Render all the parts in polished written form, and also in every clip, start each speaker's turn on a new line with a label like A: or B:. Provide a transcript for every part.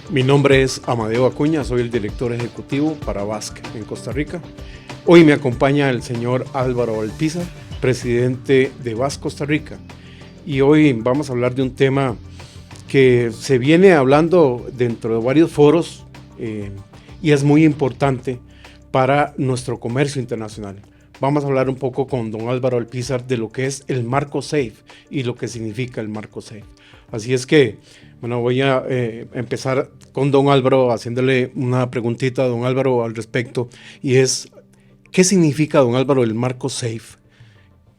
A: Mi nombre es Amadeo Acuña, soy el director ejecutivo para BASC en Costa Rica. Hoy me acompaña el señor Álvaro Alpizar, presidente de BASC Costa Rica. Y hoy vamos a hablar de un tema que se viene hablando dentro de varios foros y es muy importante para nuestro comercio internacional. Vamos a hablar un poco con don Álvaro Alpizar de lo que es el marco SAFE y lo que significa el marco SAFE. Así es que, bueno, voy a empezar con don Álvaro haciéndole una preguntita a don Álvaro al respecto, y es, ¿qué significa, don Álvaro, el marco SAFE?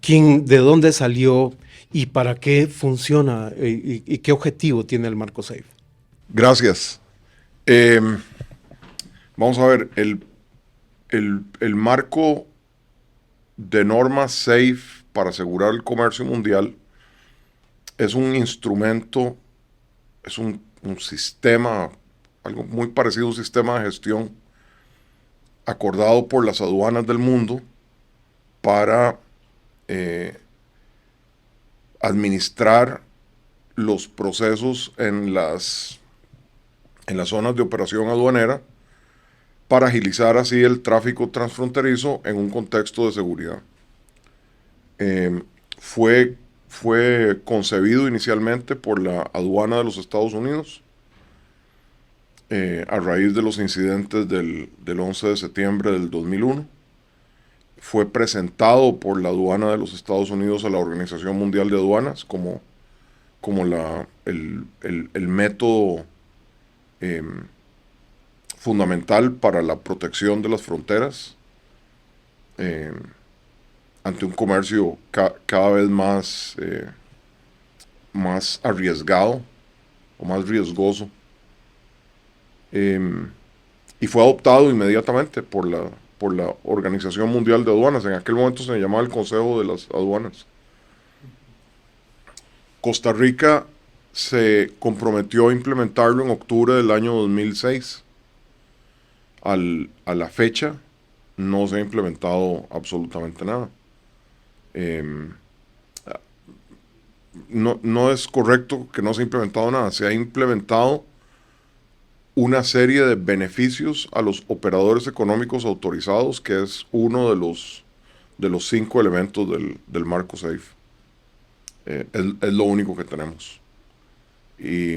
A: ¿De dónde salió y para qué funciona y qué objetivo tiene el marco SAFE?
B: Gracias. Vamos a ver, el marco de normas SAFE para asegurar el comercio mundial es un instrumento, es un sistema, algo muy parecido a un sistema de gestión acordado por las aduanas del mundo para administrar los procesos en las zonas de operación aduanera para agilizar así el tráfico transfronterizo en un contexto de seguridad. Fue concebido inicialmente por la aduana de los Estados Unidos a raíz de los incidentes del 11 de septiembre del 2001. Fue presentado por la aduana de los Estados Unidos a la Organización Mundial de Aduanas como el método fundamental para la protección de las fronteras ante un comercio cada vez más arriesgado o más riesgoso, y fue adoptado inmediatamente por la Organización Mundial de Aduanas. En aquel momento se llamaba el Consejo de las Aduanas. Costa Rica se comprometió a implementarlo en octubre del año 2006. A la fecha no se ha implementado absolutamente nada. No es correcto que no se ha implementado nada. Se ha implementado una serie de beneficios a los operadores económicos autorizados, que es uno de los 5 elementos del marco SAFE. Es lo único que tenemos. Y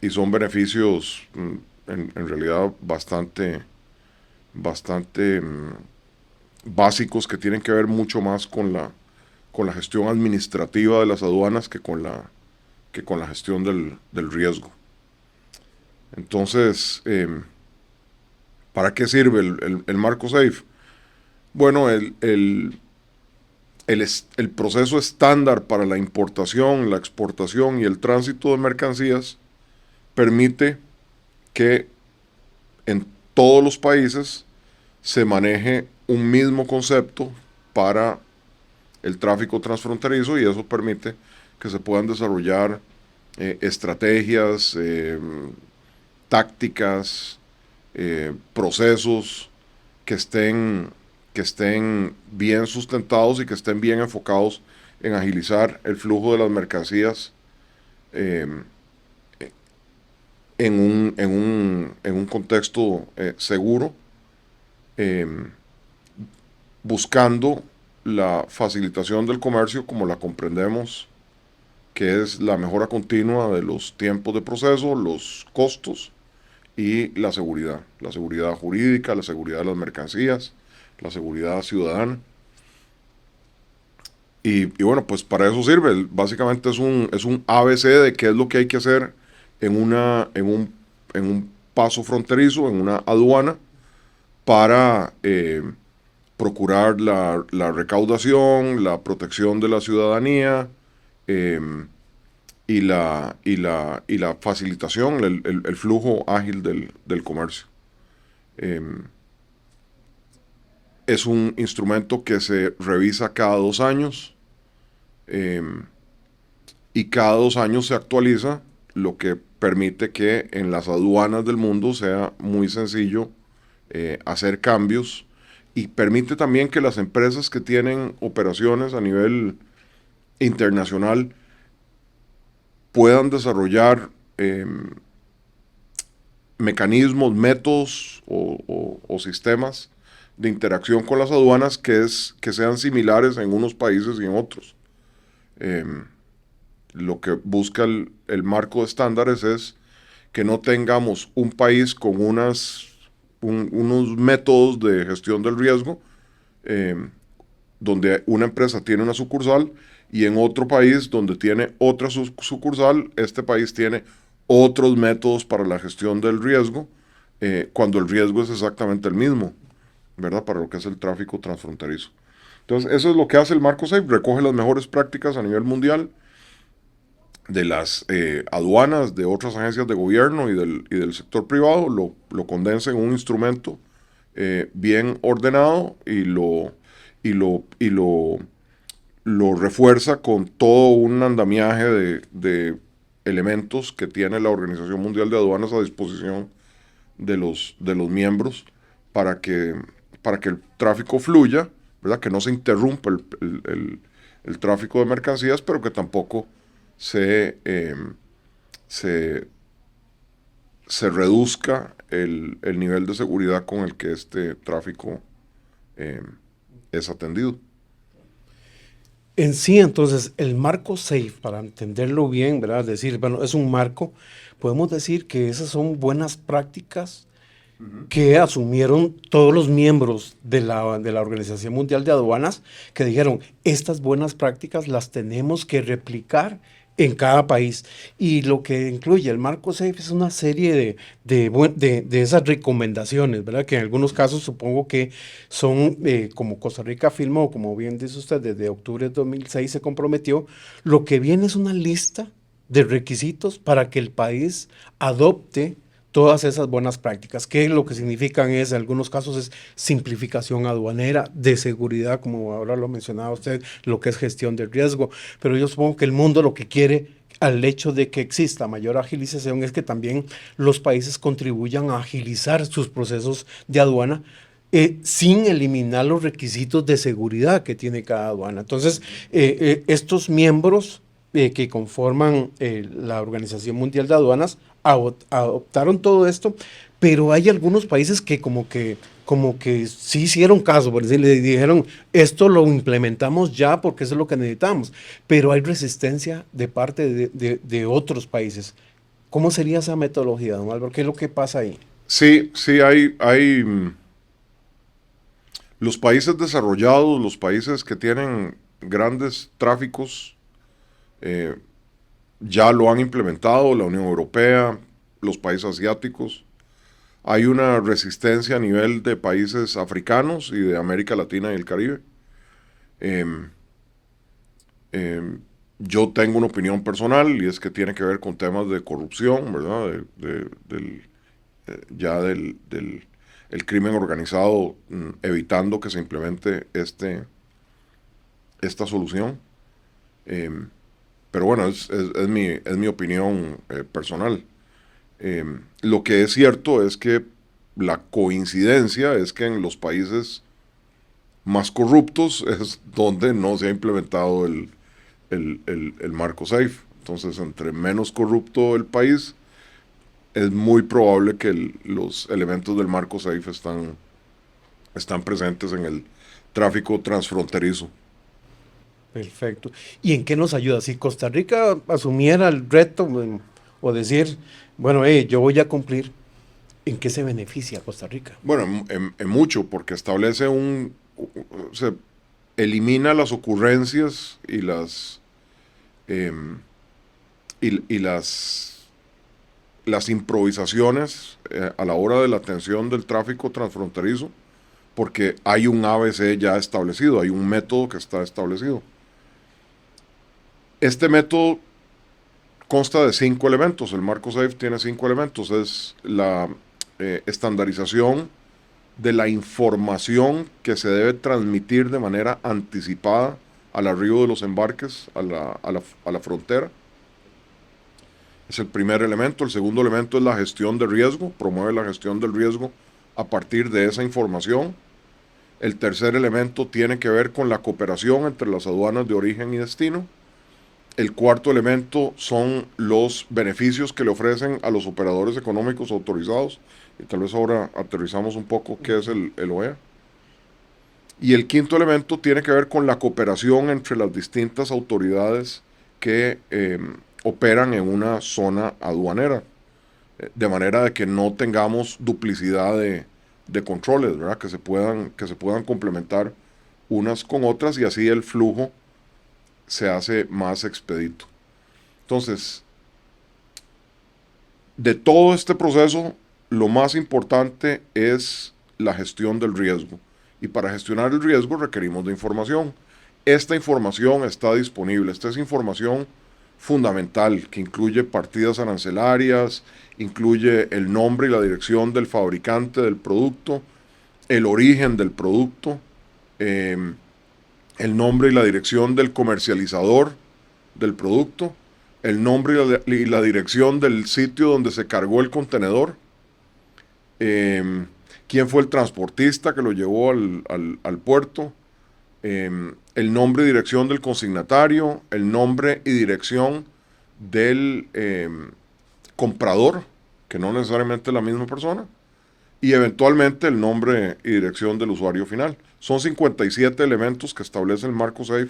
B: son beneficios en realidad bastante básicos, que tienen que ver mucho más con la gestión administrativa de las aduanas que con la gestión del riesgo. Entonces, ¿para qué sirve el marco SAFE? Bueno, el proceso estándar para la importación, la exportación y el tránsito de mercancías permite que en todos los países se maneje un mismo concepto para el tráfico transfronterizo, y eso permite que se puedan desarrollar estrategias, tácticas, procesos que estén bien sustentados y que estén bien enfocados en agilizar el flujo de las mercancías en un contexto seguro, buscando la facilitación del comercio como la comprendemos, que es la mejora continua de los tiempos de proceso, los costos y la seguridad jurídica, la seguridad de las mercancías, la seguridad ciudadana. Y bueno, pues para eso sirve. Básicamente es un ABC de qué es lo que hay que hacer en un paso fronterizo, en una aduana, para procurar la recaudación, la protección de la ciudadanía, eh, y la facilitación, el flujo ágil del comercio. Eh, es un instrumento que se revisa cada 2 años, y cada 2 años se actualiza, lo que permite que en las aduanas del mundo sea muy sencillo hacer cambios, y permite también que las empresas que tienen operaciones a nivel internacional puedan desarrollar mecanismos, métodos o sistemas de interacción con las aduanas que sean similares en unos países y en otros. Lo que busca el marco de estándares es que no tengamos un país con unos métodos de gestión del riesgo, donde una empresa tiene una sucursal, y en otro país donde tiene otra sucursal, este país tiene otros métodos para la gestión del riesgo, cuando el riesgo es exactamente el mismo, ¿verdad? Para lo que es el tráfico transfronterizo. Entonces, eso es lo que hace el marco SAFE, recoge las mejores prácticas a nivel mundial de las aduanas, de otras agencias de gobierno y del sector privado, lo condensa en un instrumento bien ordenado, y lo refuerza con todo un andamiaje de elementos que tiene la Organización Mundial de Aduanas a disposición de los miembros para que el tráfico fluya, ¿verdad? Que no se interrumpa el tráfico de mercancías, pero que tampoco se reduzca el nivel de seguridad con el que este tráfico es atendido.
A: En sí, entonces, el marco SAFE, para entenderlo bien, ¿verdad? Es decir, bueno, es un marco, podemos decir que esas son buenas prácticas que asumieron todos los miembros de la Organización Mundial de Aduanas, que dijeron, estas buenas prácticas las tenemos que replicar en cada país. Y lo que incluye el marco SAFE es una serie de esas recomendaciones, ¿verdad? Que en algunos casos supongo que son, como Costa Rica firmó, como bien dice usted, desde octubre de 2006 se comprometió, lo que viene es una lista de requisitos para que el país adopte todas esas buenas prácticas, que lo que significan es, en algunos casos, es simplificación aduanera, de seguridad, como ahora lo mencionaba usted, lo que es gestión del riesgo, pero yo supongo que el mundo lo que quiere, al hecho de que exista mayor agilización, es que también los países contribuyan a agilizar sus procesos de aduana, sin eliminar los requisitos de seguridad que tiene cada aduana. Entonces, estos miembros que conforman la Organización Mundial de Aduanas adoptaron todo esto, pero hay algunos países que como que sí hicieron caso, por decirle, dijeron, esto lo implementamos ya porque eso es lo que necesitamos, pero hay resistencia de parte de otros países. ¿Cómo sería esa metodología, don Álvaro? ¿Qué es lo que pasa ahí?
B: Sí, hay los países desarrollados, los países que tienen grandes tráficos, ya lo han implementado, la Unión Europea, los países asiáticos. Hay una resistencia a nivel de países africanos y de América Latina y el Caribe. Yo tengo una opinión personal, y es que tiene que ver con temas de corrupción, ¿verdad? El crimen organizado, evitando que se implemente esta solución. Pero bueno, es mi opinión personal. Lo que es cierto es que la coincidencia es que en los países más corruptos es donde no se ha implementado el marco SAFE. Entonces, entre menos corrupto el país, es muy probable que los elementos del marco SAFE están presentes en el tráfico transfronterizo.
A: Perfecto. ¿Y en qué nos ayuda? Si Costa Rica asumiera el reto, o decir, bueno, yo voy a cumplir, ¿En qué se beneficia Costa Rica?
B: Bueno, en mucho, porque establece se elimina las ocurrencias y em, las improvisaciones a la hora de la atención del tráfico transfronterizo, porque hay un ABC ya establecido, hay un método que está establecido. Este método consta de 5 elementos. El marco SAFE tiene 5 elementos. Es la estandarización de la información que se debe transmitir de manera anticipada al arribo de los embarques a la frontera. Es el primer elemento. El segundo elemento es la gestión de riesgo. Promueve la gestión del riesgo a partir de esa información. El tercer elemento tiene que ver con la cooperación entre las aduanas de origen y destino. El cuarto elemento son los beneficios que le ofrecen a los operadores económicos autorizados. Y tal vez ahora aterrizamos un poco qué es el OEA. Y el quinto elemento tiene que ver con la cooperación entre las distintas autoridades que operan en una zona aduanera. De manera de que no tengamos duplicidad de controles, ¿verdad? Que se puedan complementar unas con otras y así el flujo se hace más expedito. Entonces, de todo este proceso, lo más importante es la gestión del riesgo. Y para gestionar el riesgo requerimos de información. Esta información está disponible. Esta es información fundamental que incluye partidas arancelarias, incluye el nombre y la dirección del fabricante del producto, el origen del producto, el nombre y la dirección del comercializador del producto, el nombre y la dirección del sitio donde se cargó el contenedor, quién fue el transportista que lo llevó al puerto, el nombre y dirección del consignatario, el nombre y dirección del comprador, que no necesariamente es la misma persona, y eventualmente el nombre y dirección del usuario final. Son 57 elementos que establece el marco SAFE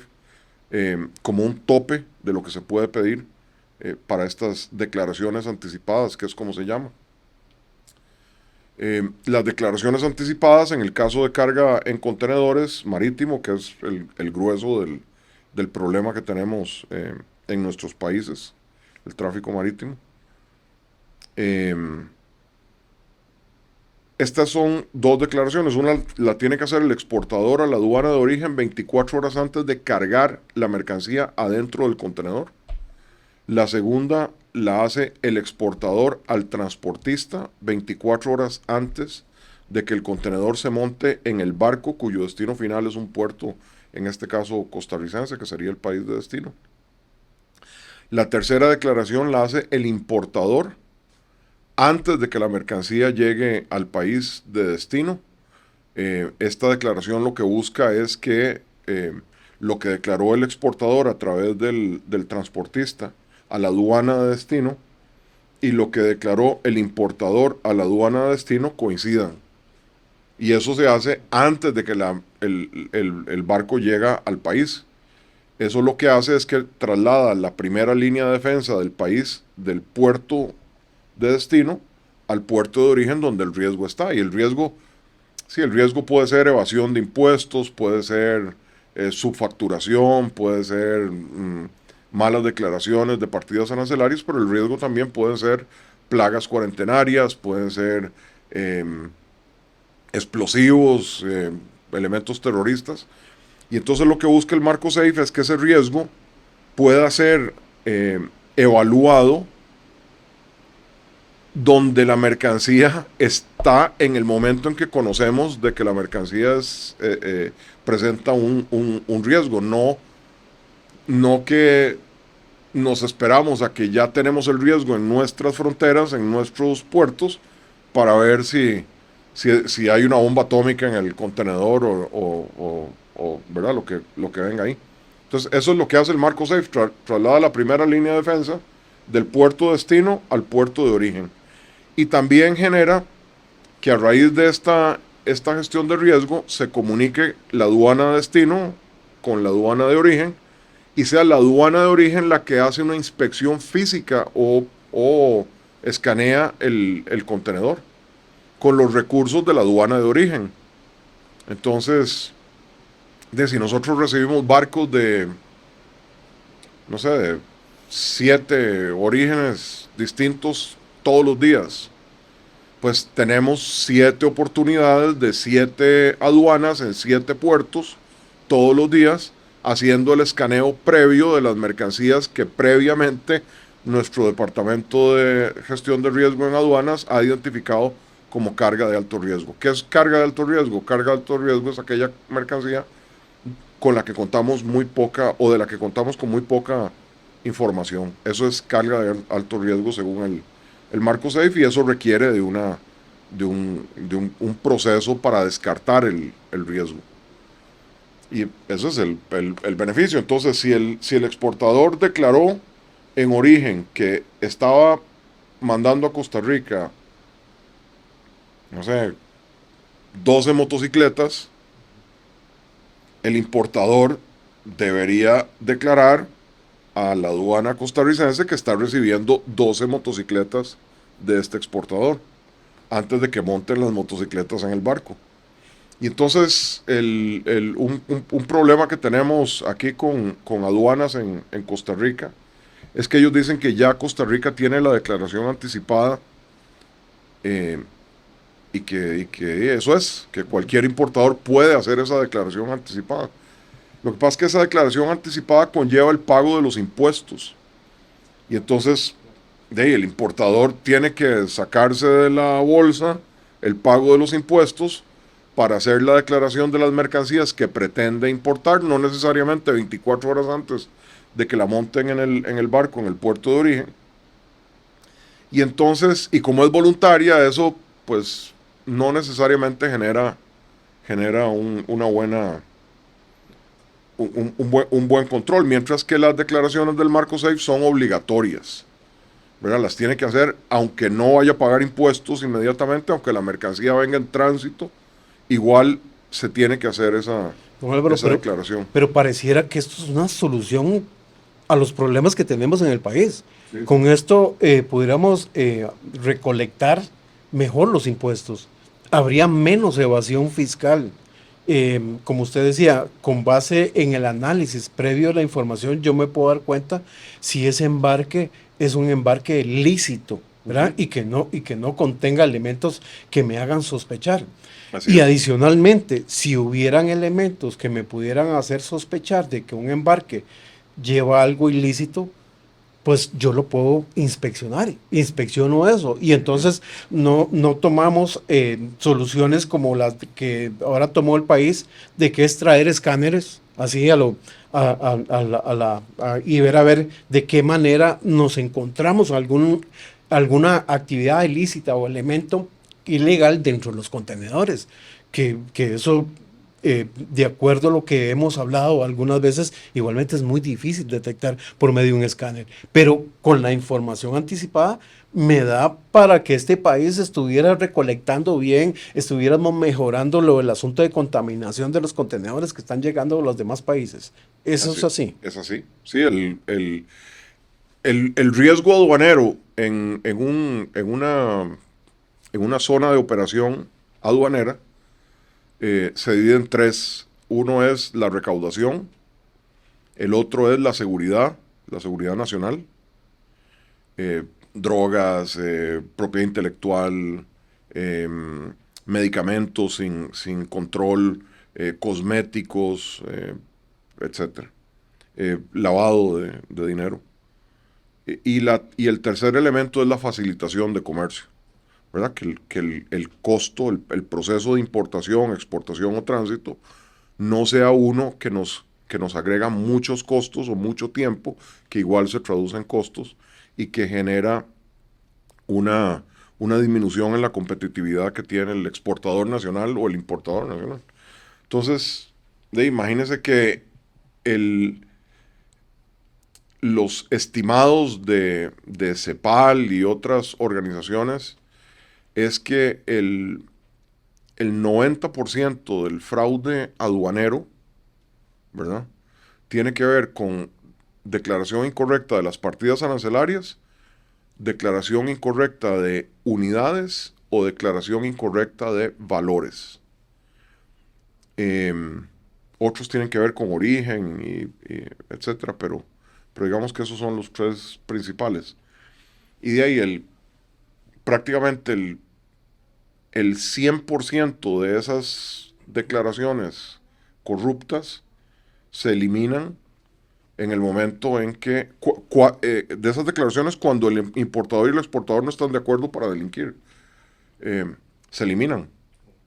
B: como un tope de lo que se puede pedir para estas declaraciones anticipadas, que es como se llama. Las declaraciones anticipadas en el caso de carga en contenedores marítimo, que es el grueso del problema que tenemos en nuestros países, el tráfico marítimo. Estas son 2 declaraciones. Una la tiene que hacer el exportador a la aduana de origen 24 horas antes de cargar la mercancía adentro del contenedor. La segunda la hace el exportador al transportista 24 horas antes de que el contenedor se monte en el barco cuyo destino final es un puerto, en este caso costarricense, que sería el país de destino. La tercera declaración la hace el importador antes de que la mercancía llegue al país de destino. Esta declaración lo que busca es que lo que declaró el exportador a través del transportista a la aduana de destino y lo que declaró el importador a la aduana de destino coincidan. Y eso se hace antes de que el barco llega al país. Eso lo que hace es que traslada la primera línea de defensa del país, del puerto de destino, al puerto de origen donde el riesgo está. Y el riesgo puede ser evasión de impuestos, puede ser subfacturación, puede ser malas declaraciones de partidas arancelarias, pero el riesgo también puede ser plagas cuarentenarias, pueden ser explosivos, elementos terroristas. Y entonces lo que busca el marco SAFE es que ese riesgo pueda ser evaluado donde la mercancía está en el momento en que conocemos de que la mercancía presenta un riesgo, no que nos esperamos a que ya tenemos el riesgo en nuestras fronteras, en nuestros puertos, para ver si hay una bomba atómica en el contenedor o ¿verdad? Lo que venga ahí. Entonces, eso es lo que hace el marco SAFE, traslada la primera línea de defensa del puerto de destino al puerto de origen. Y también genera que a raíz de esta gestión de riesgo se comunique la aduana de destino con la aduana de origen y sea la aduana de origen la que hace una inspección física o escanea el contenedor. con los recursos de la aduana de origen. Entonces, si nosotros recibimos barcos de, no sé, de 7 orígenes distintos todos los días, pues tenemos 7 oportunidades de 7 aduanas en 7 puertos todos los días, haciendo el escaneo previo de las mercancías que previamente nuestro departamento de gestión de riesgo en aduanas ha identificado como carga de alto riesgo. ¿Qué es carga de alto riesgo? Carga de alto riesgo es aquella mercancía con la que contamos muy poca, o de la que contamos con muy poca información. Eso es carga de alto riesgo según el marco SAFE, y eso requiere de un proceso para descartar el riesgo. Y ese es el beneficio. Entonces, si el exportador declaró en origen que estaba mandando a Costa Rica, no sé, 12 motocicletas, el importador debería declarar a la aduana costarricense que está recibiendo 12 motocicletas de este exportador antes de que monten las motocicletas en el barco. Y entonces un problema que tenemos aquí con aduanas en Costa Rica es que ellos dicen que ya Costa Rica tiene la declaración anticipada, y que eso es, que cualquier importador puede hacer esa declaración anticipada. Lo que pasa es que esa declaración anticipada conlleva el pago de los impuestos. Y entonces, el importador tiene que sacarse de la bolsa el pago de los impuestos para hacer la declaración de las mercancías que pretende importar, no necesariamente 24 horas antes de que la monten en el barco, en el puerto de origen. Y entonces, y como es voluntaria, eso pues no necesariamente genera un buen control, mientras que las declaraciones del marco SAFE son obligatorias, ¿verdad? Las tiene que hacer aunque no vaya a pagar impuestos inmediatamente, aunque la mercancía venga en tránsito, igual se tiene que hacer esa declaración.
A: Pero pareciera que esto es una solución a los problemas que tenemos en el país.
B: Sí.
A: Con esto pudiéramos recolectar mejor los impuestos. Habría menos evasión fiscal. Como usted decía, con base en el análisis previo de la información, yo me puedo dar cuenta si ese embarque es un embarque lícito, ¿verdad? Y que no contenga elementos que me hagan sospechar. Y adicionalmente, si hubieran elementos que me pudieran hacer sospechar de que un embarque lleva algo ilícito, pues yo lo puedo inspeccionar, inspecciono eso, y entonces no tomamos soluciones como las que ahora tomó el país, de que es traer escáneres así y ver a ver de qué manera nos encontramos alguna actividad ilícita o elemento ilegal dentro de los contenedores, que eso... de acuerdo a lo que hemos hablado algunas veces, igualmente es muy difícil detectar por medio de un escáner, pero con la información anticipada me da para que este país estuviera recolectando bien, estuviéramos mejorando el asunto de contaminación de los contenedores que están llegando a los demás países. Eso es así.
B: Es así. Sí, el riesgo aduanero en una zona de operación aduanera se divide en 3. Uno es la recaudación, el otro es la seguridad nacional, drogas, propiedad intelectual, medicamentos sin control, cosméticos, etcétera, lavado de dinero. Y el tercer elemento es la facilitación de comercio, ¿verdad? Que el costo, el proceso de importación, exportación o tránsito no sea uno que nos agrega muchos costos o mucho tiempo, que igual se traduce en costos y que genera una disminución en la competitividad que tiene el exportador nacional o el importador nacional. Entonces, imagínense que los estimados de CEPAL y otras organizaciones es que el 90% del fraude aduanero, ¿verdad?, tiene que ver con declaración incorrecta de las partidas arancelarias, declaración incorrecta de unidades o declaración incorrecta de valores. Otros tienen que ver con origen, etcétera, pero digamos que esos son los tres principales. Y de ahí prácticamente el 100% de esas declaraciones corruptas se eliminan en el momento en que, de esas declaraciones, cuando el importador y el exportador no están de acuerdo para delinquir, se eliminan,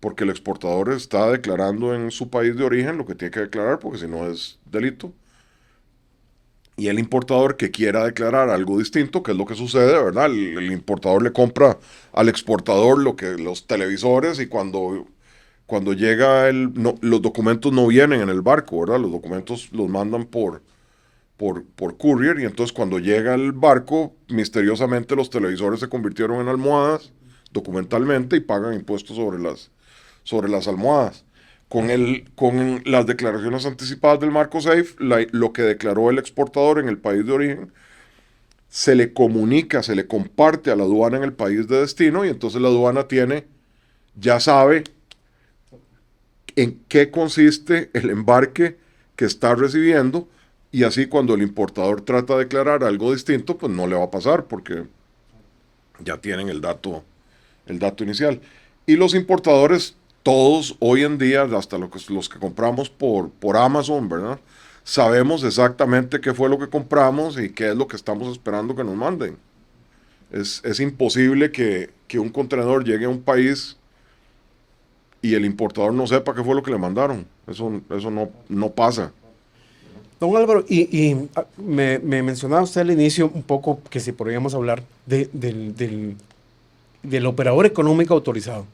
B: porque el exportador está declarando en su país de origen lo que tiene que declarar, porque si no es delito, y el importador que quiera declarar algo distinto, que es lo que sucede, ¿verdad? El importador le compra al exportador los televisores, y cuando llega los documentos no vienen en el barco, ¿verdad? Los documentos los mandan por courier, y entonces cuando llega el barco, misteriosamente los televisores se convirtieron en almohadas documentalmente y pagan impuestos sobre las almohadas. Con las declaraciones anticipadas del marco SAFE, lo que declaró el exportador en el país de origen, se le comunica, se le comparte a la aduana en el país de destino, y entonces la aduana ya sabe en qué consiste el embarque que está recibiendo, y así cuando el importador trata de declarar algo distinto, pues no le va a pasar, porque ya tienen el dato inicial. Y los importadores, todos hoy en día, hasta los que compramos por Amazon, ¿verdad? Sabemos exactamente qué fue lo que compramos y qué es lo que estamos esperando que nos manden. Es imposible que un contenedor llegue a un país y el importador no sepa qué fue lo que le mandaron. Eso no pasa.
A: Don Álvaro, me mencionaba usted al inicio un poco que si podríamos hablar del operador económico autorizado.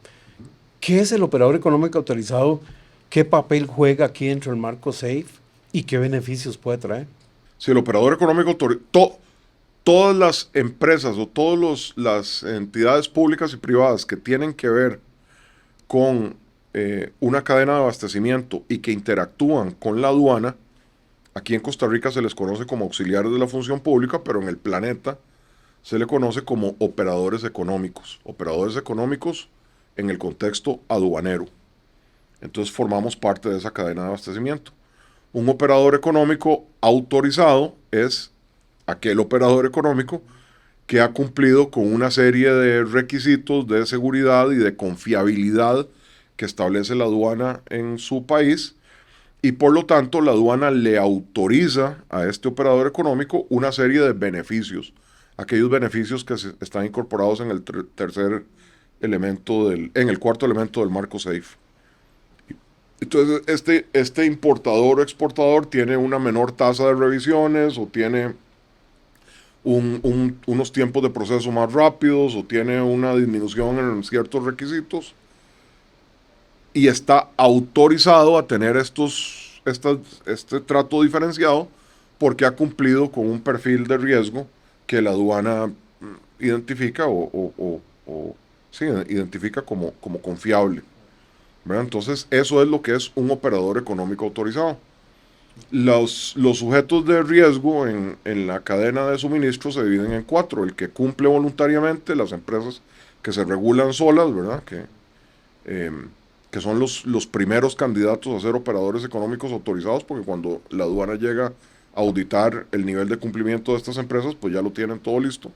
A: ¿Qué es el operador económico autorizado? ¿Qué papel juega aquí dentro del marco SAFE? ¿Y qué beneficios puede traer?
B: Si el operador económico autorizado, todas las empresas o todas las entidades públicas y privadas que tienen que ver con una cadena de abastecimiento y que interactúan con la aduana, aquí en Costa Rica se les conoce como auxiliares de la función pública, pero en el planeta se le conoce como operadores económicos. Operadores económicos en el contexto aduanero. Entonces formamos parte de esa cadena de abastecimiento. Un operador económico autorizado es aquel operador económico que ha cumplido con una serie de requisitos de seguridad y de confiabilidad que establece la aduana en su país, y por lo tanto la aduana le autoriza a este operador económico una serie de beneficios, aquellos beneficios que están incorporados en el en el cuarto elemento del marco SAFE. Entonces este importador o exportador tiene una menor tasa de revisiones, o tiene unos tiempos de proceso más rápidos, o tiene una disminución en ciertos requisitos, y está autorizado a tener este trato diferenciado porque ha cumplido con un perfil de riesgo que la aduana identifica identifica como confiable, ¿verdad? Entonces eso es lo que es un operador económico autorizado. Los sujetos de riesgo en la cadena de suministro se dividen en 4. El que cumple voluntariamente, las empresas que se regulan solas, ¿verdad? Que son los primeros candidatos a ser operadores económicos autorizados, porque cuando la aduana llega a auditar el nivel de cumplimiento de estas empresas, pues ya lo tienen todo listo.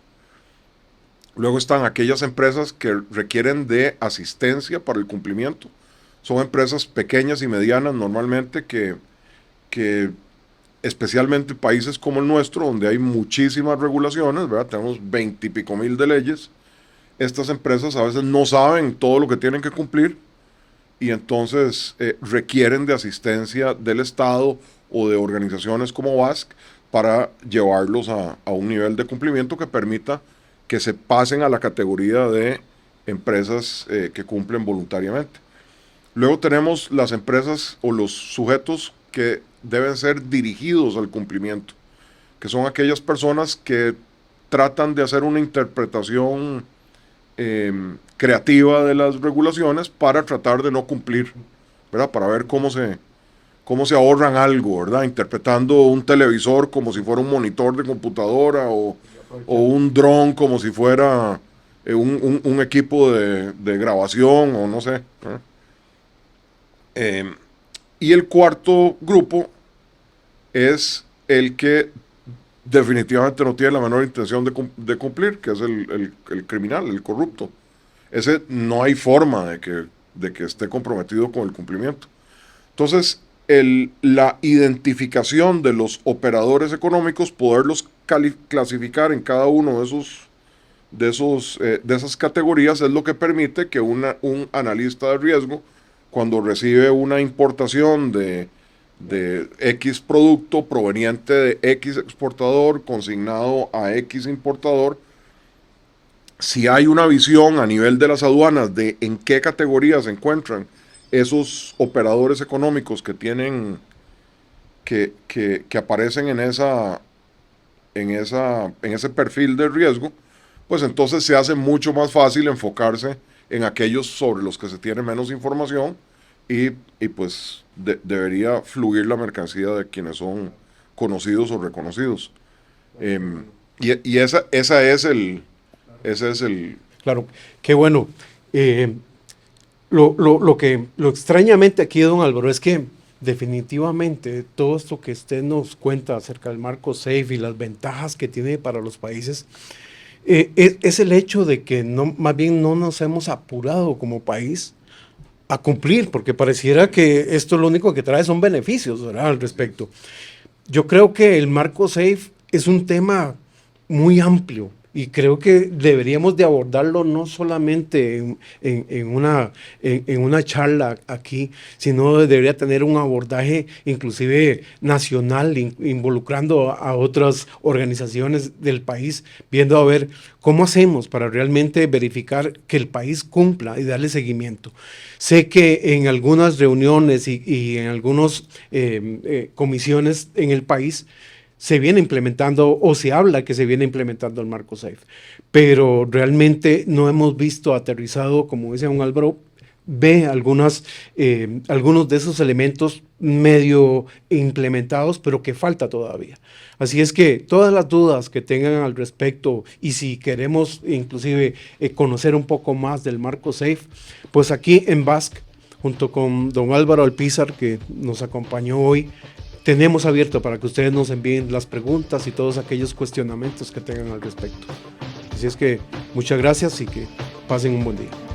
B: Luego están aquellas empresas que requieren de asistencia para el cumplimiento. Son empresas pequeñas y medianas normalmente que especialmente países como el nuestro, donde hay muchísimas regulaciones, ¿verdad? Tenemos 20 y pico mil de leyes. Estas empresas a veces no saben todo lo que tienen que cumplir, y entonces requieren de asistencia del Estado o de organizaciones como WASC para llevarlos a un nivel de cumplimiento que permita que se pasen a la categoría de empresas que cumplen voluntariamente. Luego tenemos las empresas o los sujetos que deben ser dirigidos al cumplimiento, que son aquellas personas que tratan de hacer una interpretación creativa de las regulaciones para tratar de no cumplir, ¿verdad? Para ver cómo se ahorran algo, ¿verdad? Interpretando un televisor como si fuera un monitor de computadora, o un dron como si fuera un equipo de grabación o no sé. Y el cuarto grupo es el que definitivamente no tiene la menor intención de cumplir, que es el criminal, el corrupto. Ese no hay forma de que esté comprometido con el cumplimiento. Entonces, la identificación de los operadores económicos, poderlos clasificar en cada uno de esas categorías, es lo que permite que un analista de riesgo, cuando recibe una importación de X producto proveniente de X exportador, consignado a X importador, si hay una visión a nivel de las aduanas de en qué categorías se encuentran esos operadores económicos que tienen, que aparecen en ese perfil de riesgo, pues entonces se hace mucho más fácil enfocarse en aquellos sobre los que se tiene menos información y pues debería fluir la mercancía de quienes son conocidos o reconocidos. Y ese es el...
A: Claro, qué bueno. Lo extrañamente aquí, don Álvaro, es que definitivamente todo esto que usted nos cuenta acerca del marco SAFE y las ventajas que tiene para los países, es el hecho de que más bien no nos hemos apurado como país a cumplir, porque pareciera que esto lo único que trae son beneficios, ¿verdad?, al respecto. Yo creo que el marco SAFE es un tema muy amplio y creo que deberíamos de abordarlo no solamente en una charla aquí, sino debería tener un abordaje inclusive nacional, involucrando a otras organizaciones del país, viendo a ver cómo hacemos para realmente verificar que el país cumpla y darle seguimiento. Sé que en algunas reuniones y en algunas comisiones en el país se viene implementando o se habla que se viene implementando el marco SAFE, pero realmente no hemos visto aterrizado, como dice don Álvaro, ve algunos de esos elementos medio implementados, pero que falta todavía. Así es que todas las dudas que tengan al respecto y si queremos inclusive conocer un poco más del marco SAFE, pues aquí en Basque, junto con don Álvaro Alpizar, que nos acompañó hoy, tenemos abierto para que ustedes nos envíen las preguntas y todos aquellos cuestionamientos que tengan al respecto. Así es que muchas gracias y que pasen un buen día.